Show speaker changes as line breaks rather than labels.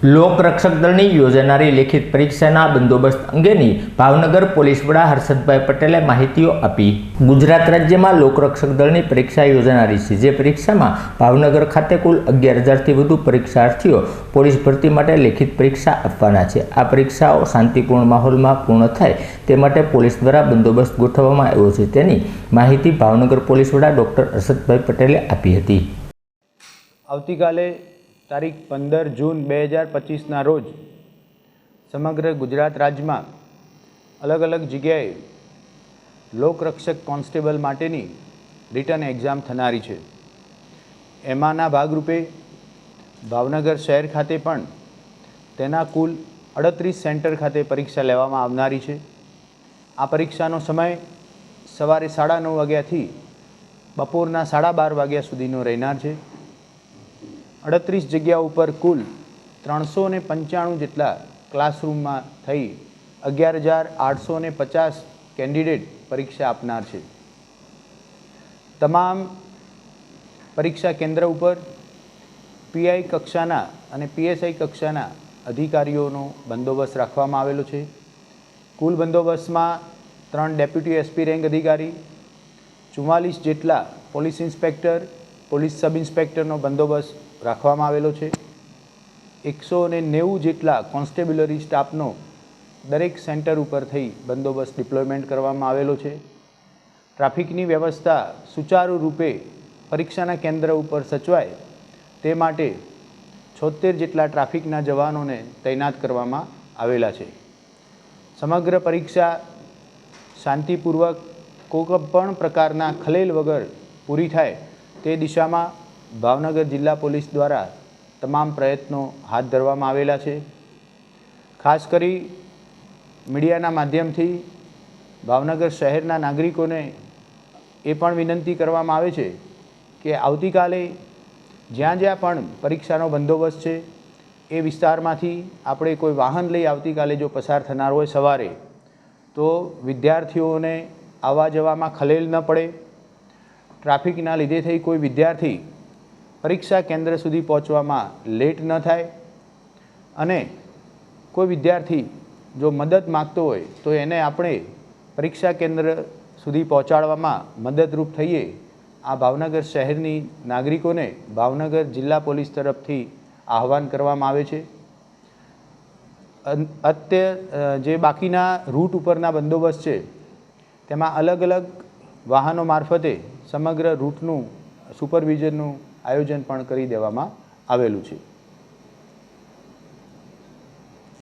લોકરક્ષક દળની યોજાનારી લેખિત પરીક્ષાના બંદોબસ્ત અંગેની ભાવનગર પોલીસ વડા હર્ષદભાઈ પટેલે માહિતીઓ આપી। ગુજરાત રાજ્યમાં લોકરક્ષક દળની પરીક્ષા યોજાનારી છે, જે પરીક્ષામાં ભાવનગર ખાતે કુલ 11,000થી વધુ પરીક્ષાર્થીઓ પોલીસ ભરતી માટે લેખિત પરીક્ષા આપવાના છે। આ પરીક્ષાઓ શાંતિપૂર્ણ માહોલમાં પૂર્ણ થાય તે માટે પોલીસ દ્વારા બંદોબસ્ત ગોઠવવામાં આવ્યો છે, તેની માહિતી ભાવનગર પોલીસ વડા ડોક્ટર હર્ષદભાઈ પટેલે આપી હતી।
આવતીકાલે તારીખ 15 જૂન 2025ના રોજ સમગ્ર ગુજરાત રાજ્યમાં અલગ અલગ જગ્યાએ લોકરક્ષક કોન્સ્ટેબલ માટેની રિટન એક્ઝામ થનારી છે। એમાંના ભાગરૂપે ભાવનગર શહેર ખાતે પણ તેના કુલ 38 સેન્ટર ખાતે પરીક્ષા લેવામાં આવનારી છે। આ પરીક્ષાનો સમય સવારે 9:30 વાગ્યાથી બપોરના 12:30 વાગ્યા સુધીનો રહેનાર છે। 38 જગ્યા ઉપર કુલ 395 જેટલા ક્લાસરૂમમાં થઈ 11,850 કેન્ડિડેટ પરીક્ષા આપનાર છે। તમામ પરીક્ષા કેન્દ્ર ઉપર પીઆઈ કક્ષાના અને પીએસઆઈ કક્ષાના અધિકારીઓનો બંદોબસ્ત રાખવામાં આવેલો છે। કુલ બંદોબસ્તમાં 3 ડેપ્યુટી એસપી રેન્ક અધિકારી, 44 જેટલા પોલીસ ઇન્સ્પેક્ટર, પોલીસ સબ ઇન્સ્પેક્ટરનો બંદોબસ્ત રાખવામાં આવેલો છે। 190 જેટલા કોન્સ્ટેબ્યુલરી સ્ટાફનો દરેક સેન્ટર ઉપર થઈ બંદોબસ્ત ડિપ્લોયમેન્ટ કરવામાં આવેલો છે। ટ્રાફિકની વ્યવસ્થા સુચારુ રૂપે પરીક્ષાના કેન્દ્ર ઉપર સચવાય તે માટે 76 જેટલા ટ્રાફિકના જવાનોને તૈનાત કરવામાં આવેલા છે। સમગ્ર પરીક્ષા શાંતિપૂર્વક કોઈ પણ પ્રકારના ખલેલ વગર પૂરી થાય તે દિશામાં ભાવનગર જિલ્લા પોલીસ દ્વારા તમામ પ્રયત્નો હાથ ધરવામાં આવેલા છે। ખાસ કરી મીડિયાના માધ્યમથી ભાવનગર શહેરના નાગરિકોને એ પણ વિનંતી કરવામાં આવે છે કે આવતીકાલે જ્યાં જ્યાં પણ પરીક્ષાનો બંદોબસ્ત છે એ વિસ્તારમાંથી આપણે કોઈ વાહન લઈ આવતીકાલે જો પસાર થનાર હોય સવારે, તો વિદ્યાર્થીઓને આવવા જવામાં ખલેલ ન પડે, ટ્રાફિકના લીધે થઈ કોઈ વિદ્યાર્થી પરીક્ષા કેન્દ્ર સુધી પહોંચવામાં લેટ ન થાય અને કોઈ વિદ્યાર્થી જો મદદ માગતો હોય તો એને આપણે પરીક્ષા કેન્દ્ર સુધી પહોંચાડવામાં મદદરૂપ થઈએ। આ ભાવનગર શહેરની નાગરિકોને ભાવનગર જિલ્લા પોલીસ તરફથી આહવાન કરવામાં આવે છે। અત્યારે જે બાકીના રૂટ ઉપરના બંદોબસ્ત છે તેમાં અલગ અલગ વાહનો મારફતે સમગ્ર રૂટનું સુપરવિઝનનું આયોજન પણ કરી દેવામાં આવેલું છે।